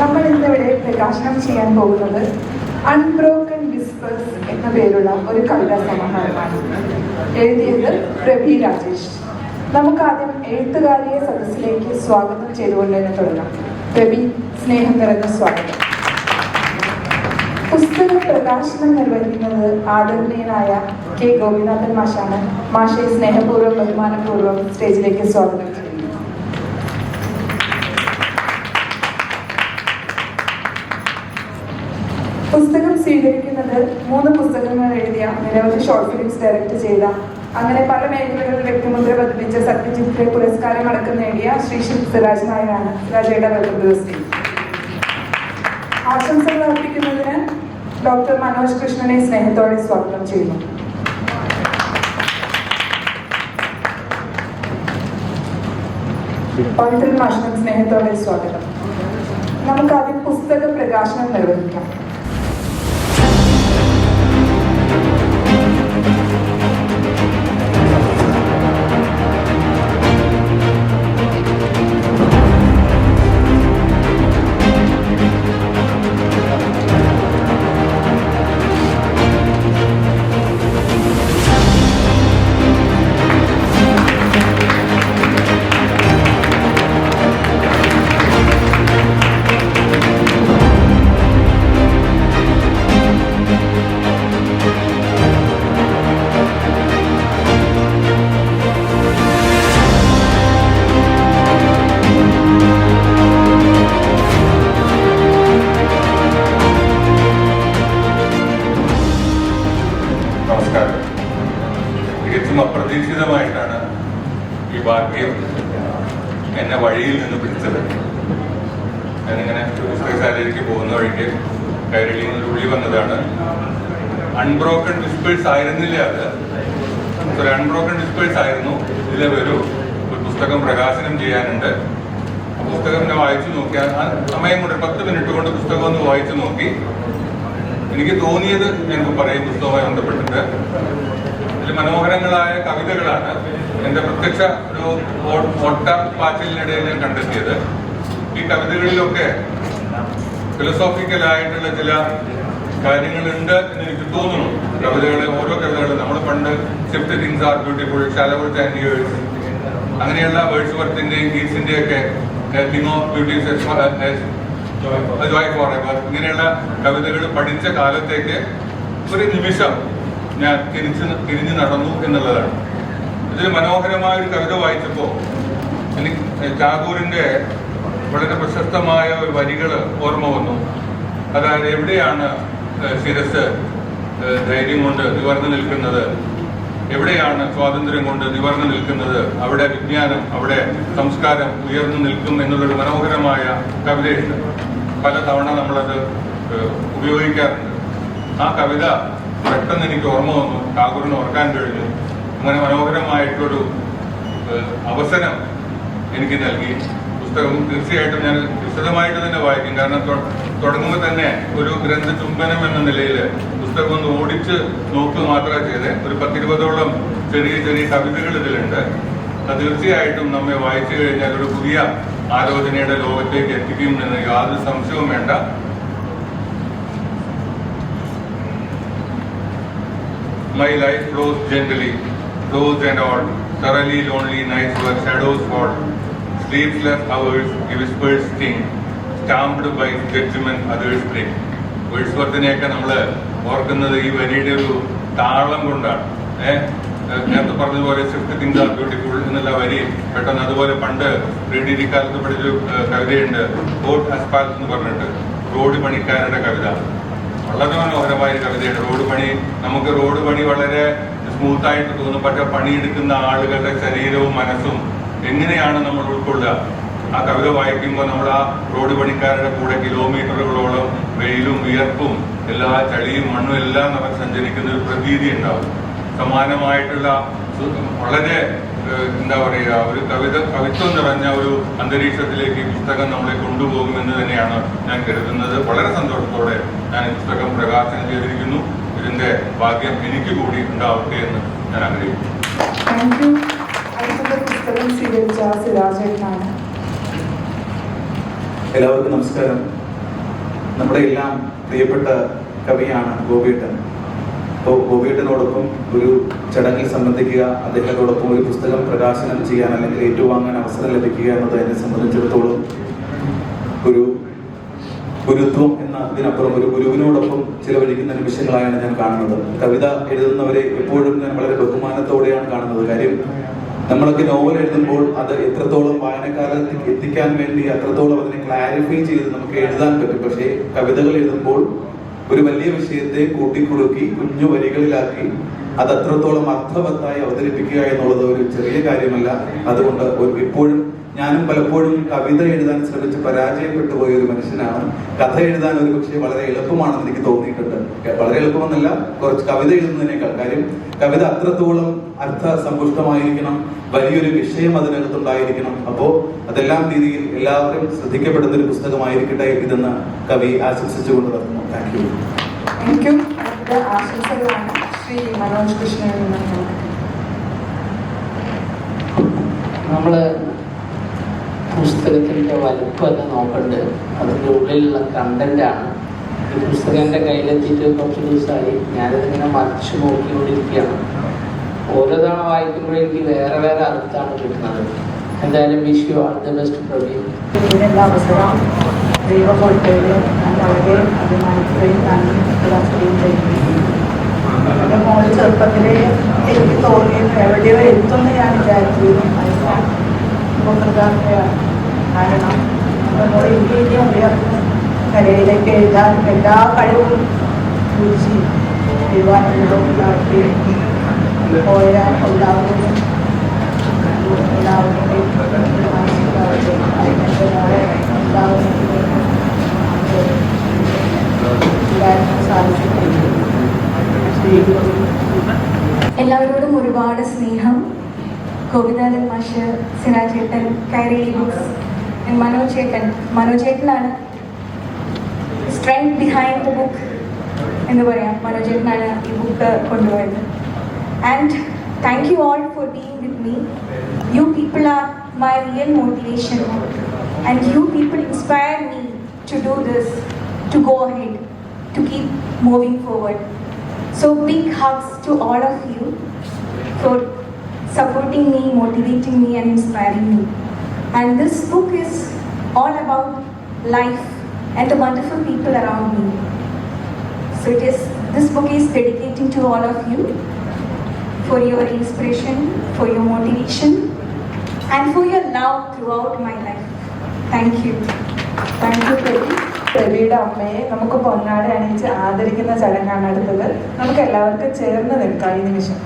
നമ്മൾ ഇന്നിവിടെ പ്രകാശനം ചെയ്യാൻ പോകുന്നത് അൺബ്രോക്കൺ വിസ്പേഴ്സ് എന്ന പേരുള്ള ഒരു കവിതാ സമാഹാരമാണ്. എഴുതിയത് പ്രഭി രാജേഷ്. നമുക്കാദ്യം എഴുത്തുകാരിയെ സദസ്സിലേക്ക് സ്വാഗതം ചെയ്തുകൊണ്ട് തന്നെ തുടങ്ങാം. പ്രഭി, സ്നേഹം നിറഞ്ഞ സ്വാഗതം. പുസ്തക പ്രകാശനം നിർവഹിക്കുന്നത് ആദരണീയനായ കെ ഗോപിനാഥൻ മാഷാണ്. മാഷയെ സ്നേഹപൂർവ്വം ബഹുമാനപൂർവ്വം സ്റ്റേജിലേക്ക് സ്വാഗതം ചെയ്യുന്നു. പുസ്തകം സ്വീകരിക്കുന്നത് 3 പുസ്തകങ്ങൾ എഴുതിയ, നിരവധി ഷോർട്ട് ഫിലിംസ് ഡയറക്ട് ചെയ്ത, അങ്ങനെ പല മേഖലകളിൽ വ്യക്തിമുദ്ര പതിപ്പിച്ച സത്യജിത്ത് പുരസ്കാരം അടക്കം നേടിയ ശ്രീ സിറാജ് നായരാണ്. സിറാജയുടെ വെൽക്കം ദിവസം. ആശംസകൾ അർപ്പിക്കുന്നതിന് ഡോക്ടർ മനോജ് കൃഷ്ണനെ സ്നേഹത്തോടെ സ്വാഗതം ചെയ്യുന്നു. പവിത്രൻ മാഷിനും സ്നേഹത്തോടെ സ്വാഗതം. നമുക്കാദ്യം പുസ്തക പ്രകാശനം നിർവഹിക്കാം. അപ്രതീക്ഷിതമായിട്ടാണ് ഈ ഭാഗ്യം എന്നെ വഴിയിൽ നിന്ന് പിടിച്ചത്. ഞാനിങ്ങനെ പുസ്തകശാലയിലേക്ക് പോകുന്ന വഴിക്ക് കൈരളിയിൽ നിന്ന് ഉള്ളി വന്നതാണ്. അൺബ്രോക്കൺ വിസ്പേഴ്സ് ആയിരുന്നില്ല അത്. ഒരു അൺബ്രോക്കൺ വിസ്പേഴ്സ് ആയിരുന്നു. ഇതിലെ ഒരു പുസ്തകം പ്രകാശനം ചെയ്യാനുണ്ട്. ആ പുസ്തകം ഞാൻ വായിച്ചു നോക്കിയാൽ ആ സമയം കൊണ്ട് 10 മിനിറ്റ് കൊണ്ട് പുസ്തകം ഒന്ന് വായിച്ചു നോക്കി. എനിക്ക് തോന്നിയത് ഞങ്ങൾക്ക് പറയും പുസ്തകവുമായി ബന്ധപ്പെട്ടിട്ട് ഇതിൽ മനോഹരങ്ങളായ കവിതകളാണ്. എൻ്റെ പ്രത്യക്ഷ ഒരു ഒട്ട പാച്ചിലിനിടയിൽ ഞാൻ കണ്ടെത്തിയത്. ഈ കവിതകളിലൊക്കെ ഫിലോസോഫിക്കലായിട്ടുള്ള ചില കാര്യങ്ങളുണ്ട് എന്ന് എനിക്ക് തോന്നുന്നു. ഓരോ കവിതകളും നമ്മൾ പണ്ട് shift things are beautiful, shallow ചാൻഡിയേഴ്സ്, അങ്ങനെയുള്ള വേർഡ്സ്വർത്തിന്റെയും കീറ്റ്സിന്റെയും ഒക്കെ thing of beauty joy forever, ഇങ്ങനെയുള്ള കവിതകൾ പഠിച്ച കാലത്തേക്ക് ഒരു നിമിഷം ഞാൻ തിരിഞ്ഞു നടന്നു എന്നുള്ളതാണ്. ഇതിൽ മനോഹരമായ ഒരു കവിത വായിച്ചപ്പോൾ എനിക്ക് ടാഗോറിന്റെ വളരെ പ്രശസ്തമായ ഒരു വരികൾ ഓർമ്മ വന്നു. അതായത്, എവിടെയാണ് ശിരസ് ധൈര്യം കൊണ്ട് നിവർന്നു നിൽക്കുന്നത്, എവിടെയാണ് സ്വാതന്ത്ര്യം കൊണ്ട് നിവർന്നു നിൽക്കുന്നത്, അവിടെ വിജ്ഞാനം, അവിടെ സംസ്കാരം ഉയർന്നു നിൽക്കും എന്നുള്ളൊരു മനോഹരമായ കവിതയുണ്ട്. പല തവണ നമ്മളത് ഉപയോഗിക്കാറുണ്ട്. ആ കവിത പെട്ടെന്ന് എനിക്ക് ഓർമ്മ വന്നു. ടാഗോറിന് ഓർക്കാൻ കഴിഞ്ഞു. അങ്ങനെ മനോഹരമായിട്ടൊരു അവസരം എനിക്ക് നൽകി. പുസ്തകം തീർച്ചയായിട്ടും ഞാൻ വിശദമായിട്ട് തന്നെ വായിക്കും. കാരണം തുടങ്ങുമ്പോൾ തന്നെ ഒരു ഗ്രന്ഥ ചുംബനം എന്ന നിലയിൽ പുസ്തകം ഒന്ന് ഓടിച്ച് നോക്കുക മാത്രമേ ചെയ്തേ. ഒരു 10-20ഓളം ചെറിയ ചെറിയ കവിതകൾ ഇതിലുണ്ട്. അത് തീർച്ചയായിട്ടും നമ്മെ വായിച്ചു കഴിഞ്ഞാൽ ഒരു പുതിയ ആലോചനയുടെ ലോകത്തേക്ക് എത്തിക്കും എന്ന് യാതൊരു സംശയവും വേണ്ട. My life flows gently, flows and all. Thoroughly lonely nights where shadows fall. Sleepless hours, a whispered sting. Stamped by judgment others bring. വേഴ്സ്വർത്തിനെയൊക്കെ നമ്മൾ ഓർക്കുന്നത് ഈ വരിയുടെ ഒരു താളം കൊണ്ടാണ്. നേരത്തെ പറഞ്ഞതുപോലെ ഷിഫ്റ്റ് തിങ്സ് ആർ ബ്യൂട്ടിഫുൾ എന്നുള്ള വരി പെട്ടെന്ന്, അതുപോലെ പണ്ട് റെഡി കാലത്ത് പഠിച്ചൊരു കവിതയുണ്ട്, റോഡ് അസ്പാൽറ്റ് എന്ന് പറഞ്ഞിട്ട്, റോഡ് പണിക്കാരുടെ കവിത. വളരെ മനോഹരമായ കവിതയാണ്. റോഡ് പണി, നമുക്ക് റോഡ് പണി വളരെ സ്മൂത്തായിട്ട് തോന്നും. പക്ഷെ പണിയെടുക്കുന്ന ആളുകളുടെ ശരീരവും മനസ്സും എങ്ങനെയാണ് നമ്മൾ ഉൾക്കൊള്ളുക? ആ കവിത വായിക്കുമ്പോൾ നമ്മൾ ആ റോഡ് പണിക്കാരുടെ കൂടെ കിലോമീറ്ററുകളോളം വെയിലും വിയർപ്പും എല്ലാ ചളിയും മണ്ണും എല്ലാം നമ്മൾ സഞ്ചരിക്കുന്ന ഒരു പ്രതീതി ഉണ്ടാവും. സമാനമായിട്ടുള്ള വളരെ എന്താ പറയുക, ഒരു കവിത്വം നിറഞ്ഞ ഒരു അന്തരീക്ഷത്തിലേക്ക് ഈ പുസ്തകം നമ്മളെ കൊണ്ടുപോകുമെന്ന് തന്നെയാണ് ഞാൻ കരുതുന്നത്. വളരെ സന്തോഷത്തോടെ ഞാൻ ഈ പുസ്തകം പ്രകാശനം ചെയ്തിരിക്കുന്നു. ഇതിന്റെ ഭാഗ്യം എനിക്ക് കൂടി ഉണ്ടാവട്ടെ എന്ന് ഞാൻ ആഗ്രഹിക്കുന്നു. എല്ലാവർക്കും നമസ്കാരം. നമ്മുടെ എല്ലാം പ്രിയപ്പെട്ട കവിയാണ് ഗോപിയേട്ടൻ. അപ്പോൾ ഗോപിയേട്ടനോടൊപ്പം ഒരു ചടങ്ങിൽ സംബന്ധിക്കുക, അദ്ദേഹത്തോടൊപ്പം ഒരു പുസ്തകം പ്രകാശനം ചെയ്യാൻ അല്ലെങ്കിൽ ഏറ്റുവാങ്ങാൻ അവസരം ലഭിക്കുക എന്നത് എന്നെ സംബന്ധിച്ചിടത്തോളം ഒരു ഗുരുത്വം എന്നതിനപ്പുറം ഒരു ഗുരുവിനോടൊപ്പം ചിലവഴിക്കുന്ന നിമിഷങ്ങളായാണ് ഞാൻ കാണുന്നത്. കവിത എഴുതുന്നവരെ എപ്പോഴും ഞാൻ വളരെ ബഹുമാനത്തോടെയാണ് കാണുന്നത്. കാര്യം നമ്മളൊക്കെ നോവൽ എഴുതുമ്പോൾ അത് എത്രത്തോളം വായനക്കാരിലേക്ക് എത്തിക്കാൻ വേണ്ടി അത്രത്തോളം അതിനെ ക്ലാരിഫൈ ചെയ്ത് നമുക്ക് എഴുതാൻ പറ്റും. പക്ഷേ കവിതകൾ എഴുതുമ്പോൾ ഒരു വലിയ വിഷയത്തെ കൂട്ടിക്കുറുക്കി കുഞ്ഞു വരികളിലാക്കി അത് അത്രത്തോളം അർത്ഥവത്തായി അവതരിപ്പിക്കുക എന്നുള്ളത് ഒരു ചെറിയ കാര്യമല്ല. അതുകൊണ്ട് എപ്പോഴും ഞാനും പലപ്പോഴും കവിത എഴുതാൻ ശ്രമിച്ച് പരാജയപ്പെട്ടു പോയ ഒരു മനുഷ്യനാണ്. കഥ എഴുതാൻ ഒരു പക്ഷേ വളരെ എളുപ്പമാണെന്ന് എനിക്ക് തോന്നിയിട്ടുണ്ട്. വളരെ എളുപ്പമെന്നല്ല, കുറച്ച് കവിത എഴുതുന്നതിനേക്കാൾ. കാര്യം കവിത അത്രത്തോളം അർത്ഥസമ്പുഷ്ടമായിരിക്കണം, വലിയൊരു വിഷയം അതിനകത്തുണ്ടായിരിക്കണം. അപ്പോൾ അതെല്ലാം രീതിയിൽ എല്ലാവരും ശ്രദ്ധിക്കപ്പെടുന്ന ഒരു പുസ്തകമായിരിക്കട്ടെ ഇതെന്ന് കവി ആശംസിച്ചുകൊണ്ട് നിർത്തുന്നു. Thank you. എനിക്കും ആശംസകളാണ് ശ്രീ മനോജ് കൃഷ്ണനിൽ നിന്നും. നമ്മള് പുസ്തകത്തിൻ്റെ വലുപ്പമൊക്കെ നോക്കണ്ട്, അതിൻ്റെ ഉള്ളിലുള്ള കണ്ടന്റാണ്. ഈ പുസ്തകം എൻ്റെ കയ്യിലെത്തിയിട്ട് കുറച്ച് ദിവസമായി. ഞാനിതിങ്ങനെ മറിച്ച് നോക്കിക്കൊണ്ടിരിക്കുകയാണ്. ഓരോ തവണ വായിക്കുമ്പോഴും എനിക്ക് വേറെ വേറെ അർത്ഥമാണ് കിട്ടുന്നത്. എന്തായാലും wish you all the best Praveen. ഇതിനുള്ള അവസരം ദൈവം കൊടുത്തതിൽ ഞാൻ വളരെ അഭിമാനിക്കുകയും നന്ദി ചെയ്യുകയും. എൻ്റെ മോൾ ചെറുപ്പത്തിലേ എനിക്ക് തോന്നിയത് എവിടെയോ എത്തുമെന്ന് ഞാൻ വിചാരിച്ചിരുന്നു. അതിന് ഉപകൃതമാണ്. കാരണം നമ്മൾ ഇന്ത്യയിലെ ഉയർന്ന കരയിലേക്ക് എഴുതാൻ എല്ലാ കഴിവും കുറിച്ച് എഴുതാനുള്ളതും പോയാൽ ഉണ്ടാവുകയും എല്ലാവരുടെയും അതിൻ്റെ മോളെ ഉണ്ടാവുന്നതിന് സാധിച്ചിട്ടുണ്ട്. എല്ലാവരോടും ഒരുപാട് സ്നേഹം. ഗോപിനാഥൻ മാഷ്, സിരാജേട്ടൻ, കൈരളി ബുക്സ്, മനോജേട്ടനാണ് സ്ട്രെങ്ത് ബിഹൈൻഡ് ദ ബുക്ക് എന്ന് പറയാം. മനോജേട്ടനാണ് ഈ ബുക്ക് കൊണ്ടുപോയത്. And thank you all for being with me. You people are my real motivation and you people inspire me to do this, to go ahead, to keep moving forward. So big hugs to all of you for supporting me, motivating me and inspiring me. And this book is all about life and the wonderful people around me. So this book is dedicating to all of you for your inspiration, for your motivation and for your love throughout my life. Thank you. Thank you Pravi. പ്രവിയുടെ അമ്മയെ നമുക്ക് പൊന്നാട അണിയിച്ച് ആദരിക്കുന്ന ചടങ്ങാണ് അടുത്തത്. നമുക്ക് എല്ലാവർക്കും ചേർന്ന് നിൽക്കാം ഈ നിമിഷം.